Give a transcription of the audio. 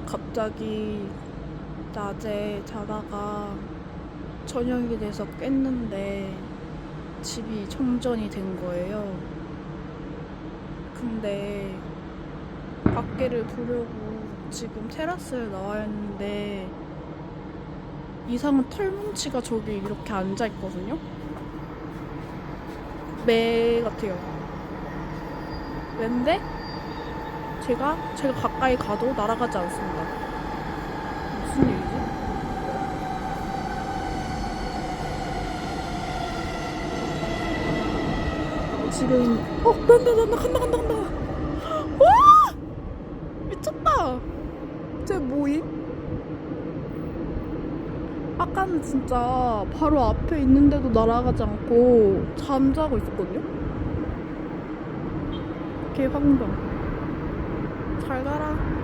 갑자기 낮에 자다가 저녁이 돼서 깼는데 집이 정전이 된 거예요. 근데 밖에를 보려고 지금 테라스에 나와 있는데 이상한 털뭉치가 저기 이렇게 앉아 있거든요. 매 같아요. 매인데 제가 가까이 가도 날아가지 않습니다. 무슨 일이지? 지금 간다. 와! 미쳤다. 쟤 뭐임? 아까는 진짜 바로 앞에 있는데도 날아가지 않고 잠자고 있었거든요. 개 황당. 잘 가라.